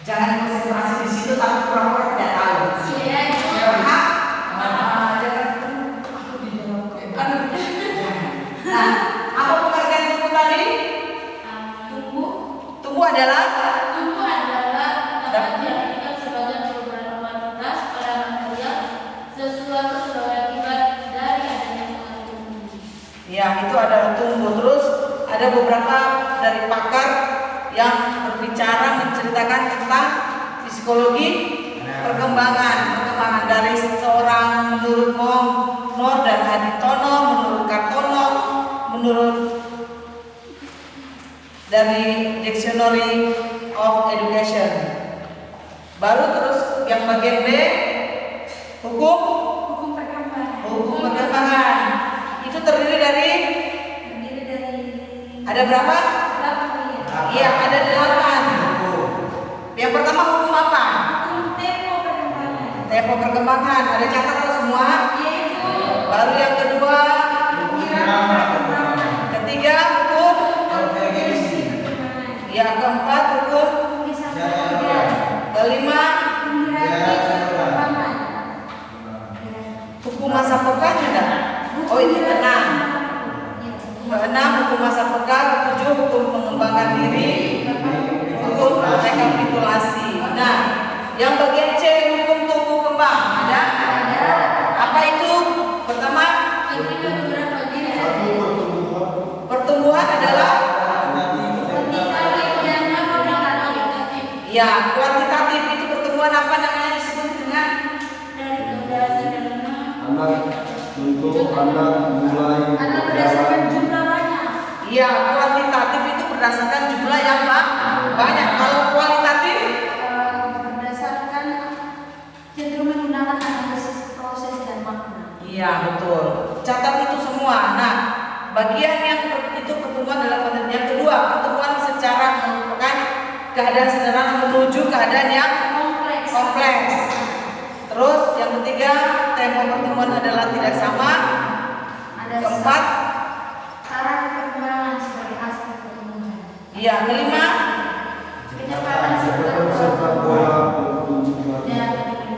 Jangan konsentrasi di situ tapi pura-pura tidak tahu. Iya. Jangan aku di dalam. Nah, apa pengertian tunggu tadi? Tunggu adalah dapat diartikan sebagai perubahan kuantitas pada material sesuatu sebagai akibat dari adanya pengaruh. ya, itu adalah tunggu. Terus ada beberapa dari pakar yang berbicara menceritakan tentang psikologi perkembangan dari seorang menurut Moore dan Haditono, menurut Kartono, menurut dari Dictionary of Education. Baru terus yang bagian B, hukum perkembangan. Itu terdiri dari ada berapa? Iya, ada 8. Yang pertama hukum apa? Tempo perkembangan. Ada catat semua? Baru yang kedua, ketiga hukum. Yang keempat hukum. Kelima hukum masa peka tidak? Oh, ini keenam. Keenam hukum masa peka. Ketujuh hukum pengembangan diri. Hukum rekapitulasi. Nah, yang bagian C hukum tumbuh kembang ada? Apa itu? Pertama, pertumbuhan adalah ya kuantitatif. Itu pertumbuhan apa namanya disebut dengan? Anak berdasarkan jumlah banyak. Ya, kuantitatif itu berdasarkan jumlah yang banyak. Kalau kualitatif Berdasarkan cenderung menggunakan analisis proses dan makna. iya, betul. Catat itu semua. Nah, bagian yang itu pertumbuhan adalah konten. Yang kedua, pertumbuhan secara merupakan keadaan sederhana menuju keadaan yang kompleks. Terus yang ketiga, tempo pertumbuhan adalah tidak sama. Keempat, taraf perkembangan sebagai aspek pertumbuhan. iya, kelima, Kecepatan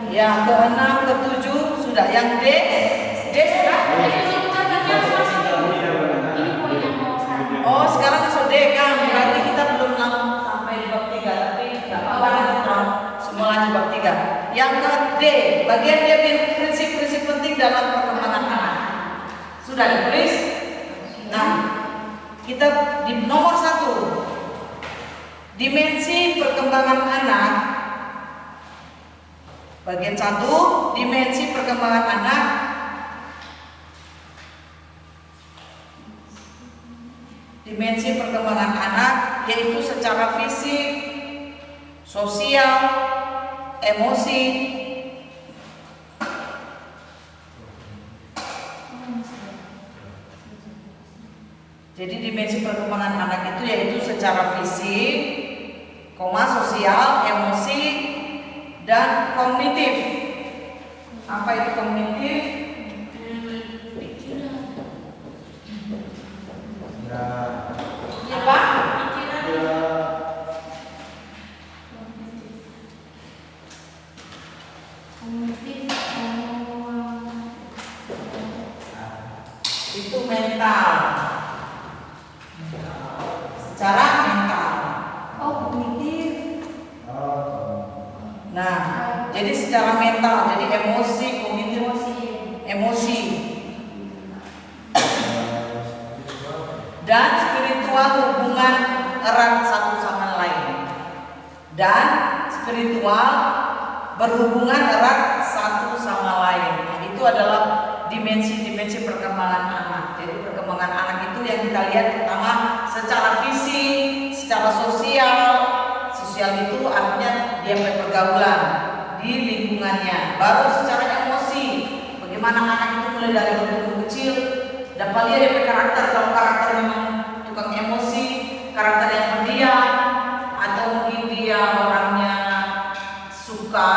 ya, keenam, ketujuh sudah. Yang D sudah. Oh, sekarang masuk D kan? Berarti kita belum sampai di bab 3, tapi tidak apa-apa, kita semua lanjut bab 3. Yang ke D, bagian D prinsip-prinsip penting dalam perkembangan anak. Sudah ditulis? Nah, kita di nomor 1, dimensi perkembangan anak. Bagian 1, dimensi perkembangan anak. Dimensi perkembangan anak yaitu secara fisik, sosial, emosi. Jadi dimensi perkembangan anak itu yaitu secara fisik, sosial, emosi, dan kognitif. Apa itu kognitif? Apa? Itu mental. Secara mental. kognitif. Nah, jadi secara mental, jadi emosi, kognitif, emosi. Dan spiritual hubungan erat satu sama lain. Dan spiritual berhubungan erat satu sama lain. Nah, itu adalah dimensi-dimensi perkembangan anak. Jadi perkembangan anak itu yang kita lihat pertama secara fisik, secara sosial. Sosial itu artinya dia pergaulan di lingkungannya. Baru secara emosi, bagaimana anak itu mulai dari bertumbuh kecil. Dapat lihat dia karakter, kalau karakter memang tukang emosi, karakter yang pendiam, atau mungkin dia orangnya suka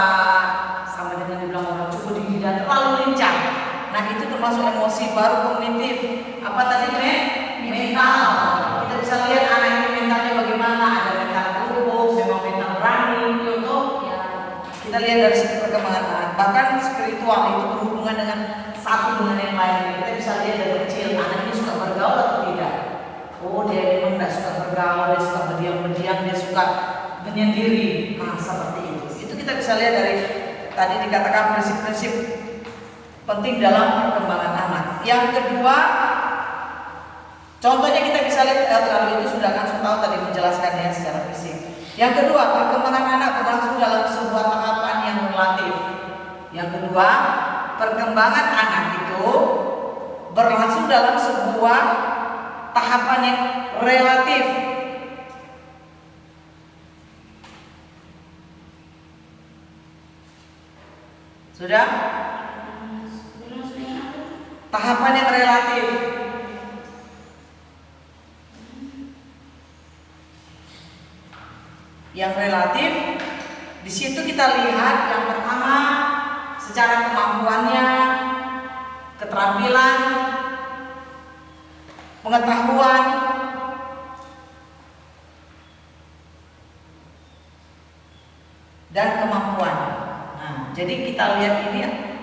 sama dengan dibilang orang cukup dingin dan terlalu lincah. Nah, itu termasuk emosi. Baru kognitif. Apa tadi mental. Kita bisa lihat anak ini mentalnya bagaimana. Ada mental buruk, memang mental berani, Kita lihat dari segi perkembangan anak. Bahkan spiritual itu berhubungan dengan satu dengan yang lain. Kita bisa lihat dari kecil anak ini suka bergaul atau tidak. Oh, dia memang tidak suka bergaul, dia suka berdiam-diam, dia suka menyendiri. Nah, seperti itu. Itu kita bisa lihat dari tadi dikatakan prinsip-prinsip penting dalam perkembangan anak. Yang kedua, contohnya kita bisa lihat kalau itu sudah kan tahu tadi menjelaskannya secara fisik. Yang kedua, perkembangan anak berlangsung dalam sebuah tahapan yang relatif. Yang kedua, perkembangan anak itu berlangsung dalam sebuah tahapan yang relatif. Sudah? Tahapan yang relatif. Yang relatif, di situ kita lihat yang pertama secara kemampuannya, keterampilan, pengetahuan, dan kemampuan. Nah, jadi kita lihat ini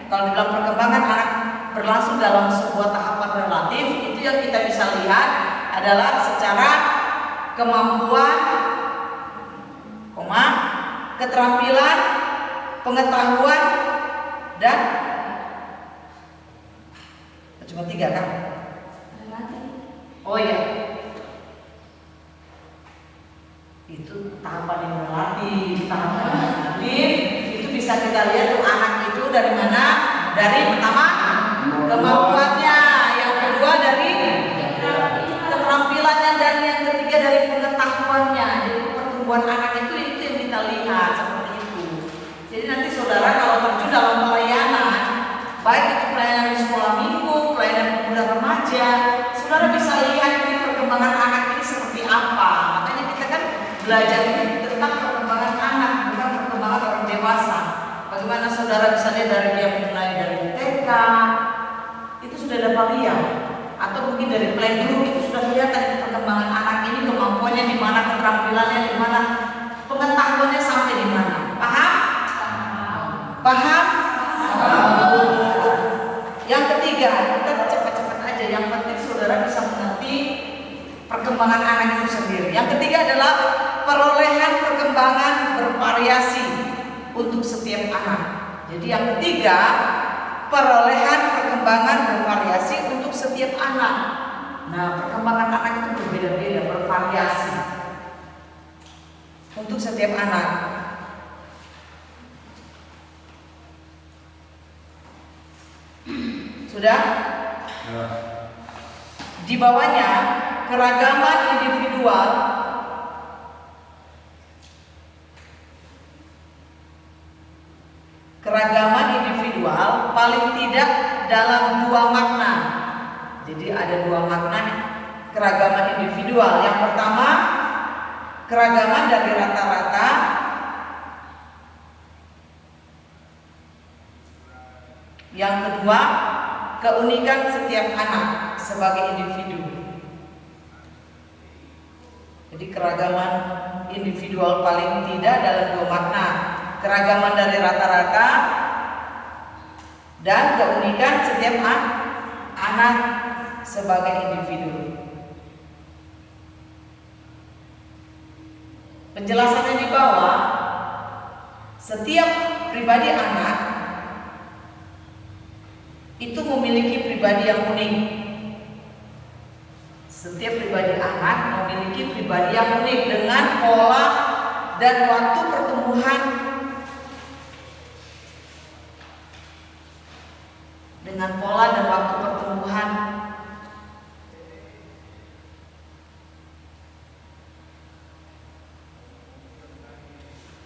kalau dalam perkembangan anak berlangsung dalam sebuah tahapan relatif, itu yang kita bisa lihat adalah secara kemampuan, keterampilan, pengetahuan, dan cuma 3 kan? Oh iya, itu tahapan yang relatif. Tahapan yang relatif itu bisa kita lihat tuh anak itu dari mana? Dari pertama kemampuannya, yang kedua dari keterampilannya, dan yang ketiga dari pengetahuannya. Jadi pertumbuhan anak itu yang kita lihat seperti itu. Jadi nanti saudara kalau terjun dalam pelayanan, baik itu pelayanan di sekolah minggu, pelayanan pemuda remaja, saudara bisa lihat ini perkembangan anak ini seperti apa. Makanya kita kan belajar ini tentang perkembangan anak, bukan perkembangan orang dewasa. Bagaimana saudara bisa lihat dari dia mulai dari TK, itu sudah dapat lihat, atau mungkin dari playgroup itu sudah kelihatan perkembangan anak ini, kemampuannya di mana, keterampilannya di mana, pengetahuannya sampai di mana. Paham? Paham? Yang ketiga, kita cepat-cepat aja. Yang penting saudara bisa mengerti perkembangan anak itu sendiri. Yang ketiga adalah perolehan perkembangan bervariasi untuk setiap anak. Jadi yang ketiga, perolehan perkembangan bervariasi untuk setiap anak. Nah, perkembangan anak itu berbeda-beda, bervariasi untuk setiap anak. Sudah? Di bawahnya keragaman individual paling tidak dalam 2 makna. Jadi ada 2 makna keragaman individual. Yang pertama, keragaman dari rata-rata. Yang kedua, keunikan setiap anak sebagai individu. Jadi keragaman individual paling tidak dalam 2 makna. Keragaman dari rata-rata dan keunikan setiap anak sebagai individu. Penjelasannya di bawah, setiap pribadi anak itu memiliki pribadi yang unik. Setiap pribadi anak memiliki pribadi yang unik dengan pola dan waktu pertumbuhan,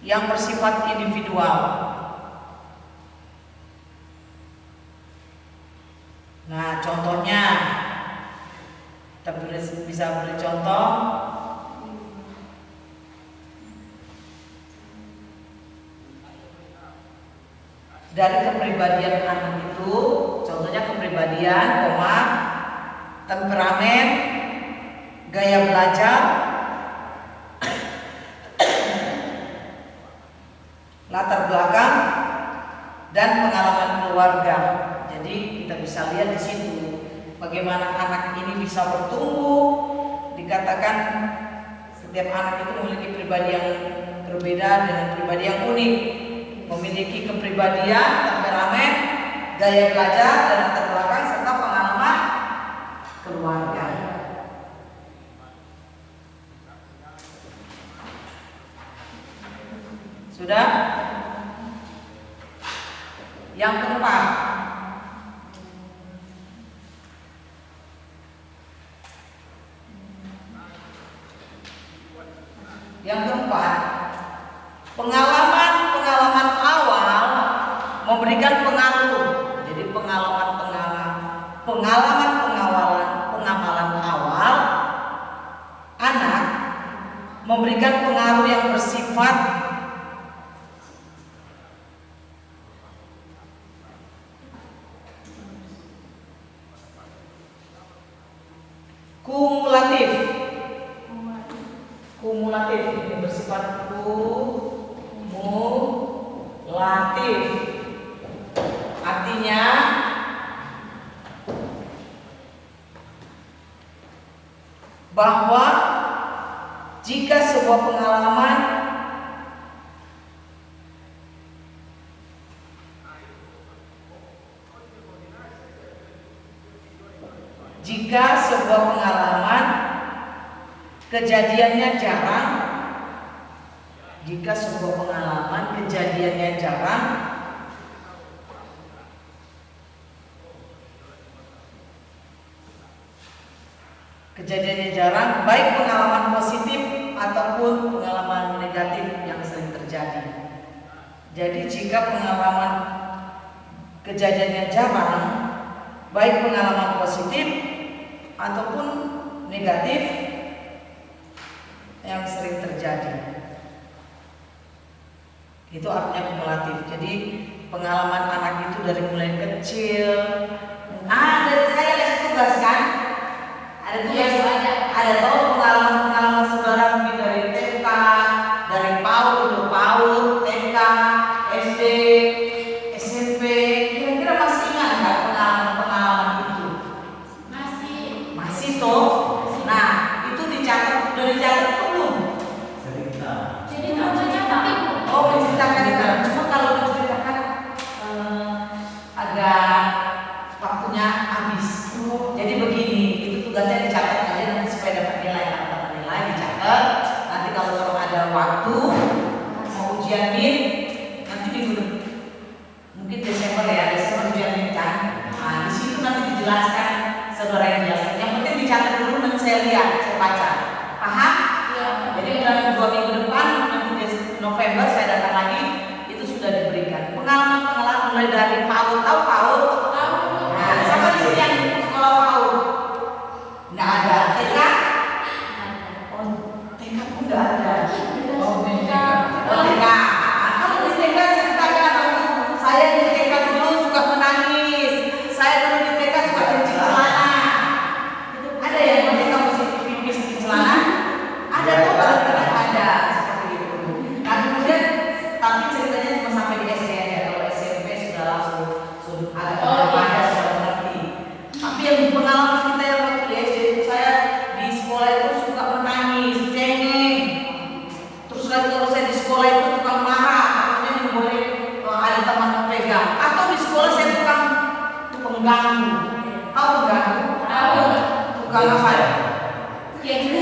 yang bersifat individual. Nah, contohnya kita bisa beri contoh. Dari kepribadian anak itu, contohnya kepribadian, temperamen, gaya belajar, latar belakang dan pengalaman keluarga. Jadi kita bisa lihat di situ bagaimana anak ini bisa bertumbuh. Dikatakan setiap anak itu memiliki pribadi yang berbeda dengan pribadi yang unik, memiliki kepribadian, temperamen, gaya belajar dan latar belakang serta pengalaman keluarga. Sudah? Yang keempat, pengalaman awal memberikan pengaruh. Jadi pengamalan awal anak memberikan pengaruh yang bersifat kumulatif, ini bersifat kumulatif. Artinya bahwa jika sebuah pengalaman kejadiannya jarang, baik pengalaman positif ataupun pengalaman negatif yang sering terjadi. Jadi jika pengalaman kejadiannya jarang, baik pengalaman positif ataupun negatif yang sering terjadi, itu artinya kumulatif. Jadi pengalaman anak itu dari mulai kecil. Dari saya ada tugas kan? Ada tugas, ada tahu pengalaman saudara mungkin dari TK, dari PAUD, TK, SD, SMP. Kira-kira masih ingat nggak pengalaman itu? Masih toh. Nah, itu dicatat, udah dicatat belum? Jadi namanya tapi Oh, menceritakan itu. Cuma kalau menceritakan agak waktunya habis. Jadi begini, itu tugasnya dicatat aja nanti supaya dapat nilai. Dapat nilai dicatat. Nanti kalau ada waktu mau ujian min, nanti minggu mungkin Desember ujian min kan. Nah, di situ nanti dijelaskan, saudara yang jelaskan. Yang penting dicatat dulu, nanti saya lihat, saya baca. Paham? ya, Jadi dalam 2 minggu depan, nanti November saya datang lagi, itu sudah diberikan pengalaman mulai dari PAUD. Tahu PAUD? tahu. Nah, siapa di sini yang sekolah PAUD? Nggak ada. TK? Oh, TK pun nggak ada. Oh, TK. Nah, kalau di TK ceritakan waktu saya di TK dulu suka menangis. Saya dulu di TK suka cuci celana. Ada yang mereka mesti pipis di celana? Ada tuh, kadang-kadang ada seperti itu. Nah, kemudian tapi ceritanya cuma sampai di SD aja. Kalau SMP sudah langsung agak ada sudah mengerti. Tapi yang pengalaman kita yang waktu di SD itu, saya di sekolah itu suka menangis, cengeng. Terus lagi kalau saya di sekolah itu tukang marah, artinya nggak boleh ada teman pegang. Atau di sekolah saya tukang ganggu. Tahu ganggu? Tahu. Tukang apa ya? Ya gitu.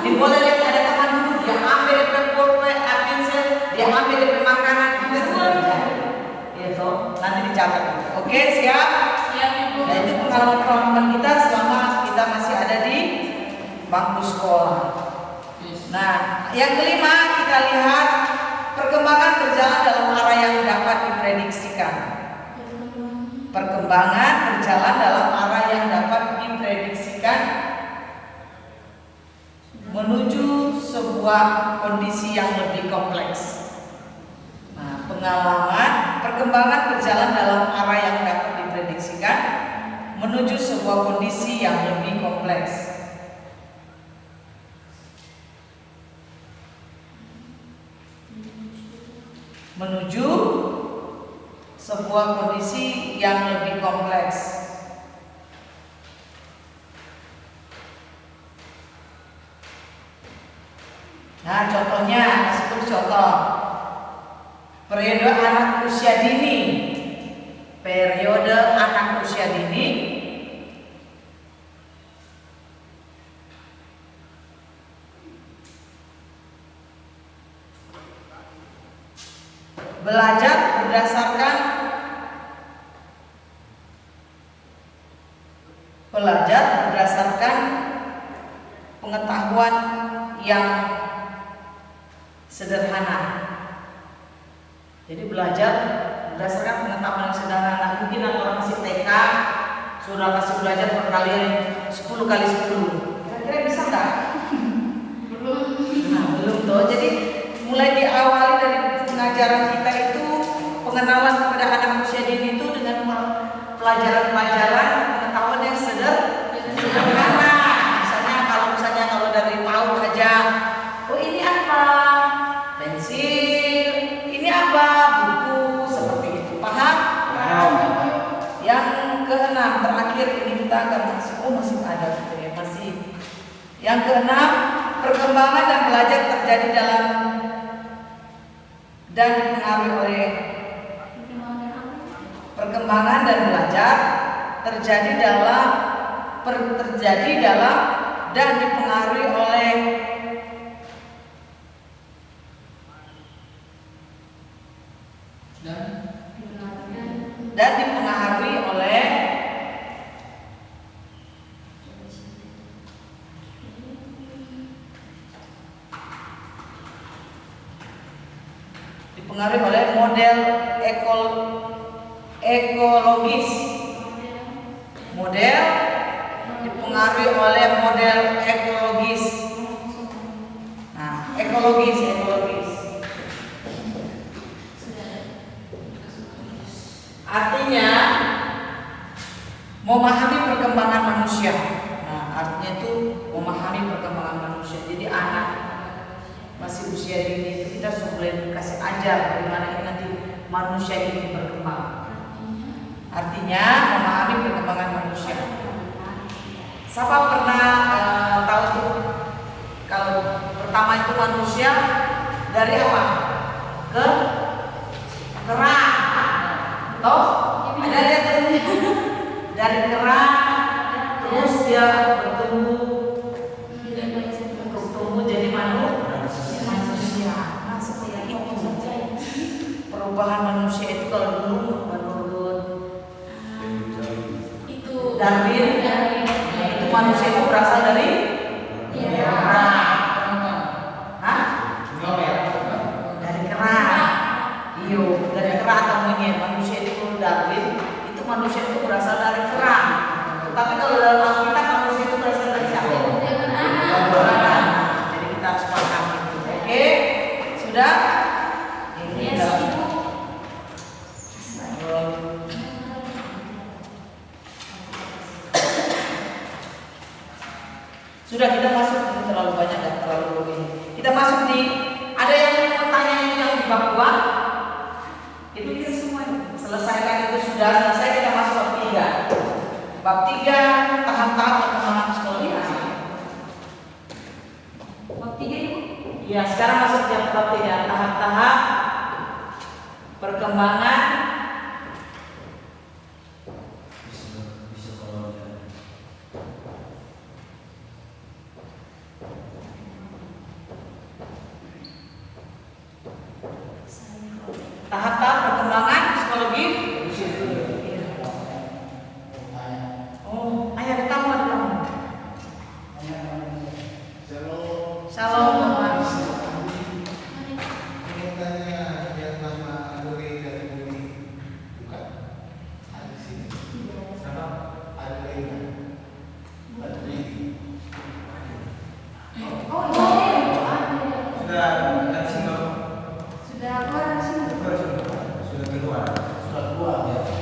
Di boleh lihat ada teman duduk, dia ambil dari pulpen, pensil, dia ambil dari makanan, itu terjadi. Gitu, nanti dicatat. Oke, siap? Siap, Ibu. Nah, itu pengalaman kita selama kita masih ada di bangku sekolah. Nah, yang kelima kita lihat perkembangan berjalan dalam arah yang dapat diprediksikan. Perkembangan berjalan dalam arah yang dapat diprediksikan menuju sebuah kondisi yang lebih kompleks. Nah, perkembangan berjalan dalam arah yang dapat diprediksikan menuju sebuah kondisi yang lebih kompleks. menuju sebuah kondisi yang lebih kompleks. Nah, contohnya, seperti contoh periode anak usia dini. Periode anak usia dini belajar berdasarkan pengetahuan yang sederhana. Jadi belajar berdasarkan pengetahuan yang sederhana. Mungkin orang masih TK sudah kasih belajar perkalian 10 kali 10. Kira-kira bisa nggak? Belum. Nah, belum tuh. Jadi mulai diawali dari pengajaran kita itu pengenalan kepada anak usia dini itu dengan pelajaran-pelajaran pengetahuan yang sederhana. Misalnya kalau dari PAUD aja, oh ini apa? Pensil, ini apa? Buku, seperti itu. Paham? Yang keenam terakhir ini kita akan masuk. Oh masih ada gitu ya, masih. Yang keenam, perkembangan dan belajar terjadi dalam dan dipengaruhi oleh perkembangan dan belajar terjadi dalam dan dipengaruhi oleh model ekologis. Model dipengaruhi oleh model ekologis. Nah, ekologis. Artinya memahami perkembangan manusia. Nah, artinya itu memahami perkembangan manusia. Jadi anak masih usia dini itu kita boleh kasih ajar bagaimana ini nanti manusia ini berkembang. Artinya memahami perkembangan manusia. Siapa pernah tahu tuh kalau pertama itu manusia dari apa? Ke kerang. Toh ada lihat dari kerang terus dia bertumbuh jadi manusia. Nah, seperti itu. Perubahan manusia itu kalau dulu menurut Itu Darwin, itu manusia itu berasal dari kerang. Hah? Dari kerang. Iyo, dari kerang atau monyet. Manusia itu menurut Darwin, itu manusia itu berasal dari kerang. Tetapi kalau dalam Alkitab manusia itu berasal dari siapa? Jadi kita harus paham itu. Oke? Sudah? Ini sudah kita masuk, ini terlalu banyak dan terlalu ini. Kita masuk di, ada yang mau tanya yang di bab 2? Itu kita semua selesaikan itu sudah selesai, kita masuk bab 3. Bab 3 tahap-tahap perkembangan psikologi. bab 3 Ibu. Ya, sekarang masuk di bab 3 tahap-tahap perkembangan psikologi. Oh, ayah ada tamu. Shalom.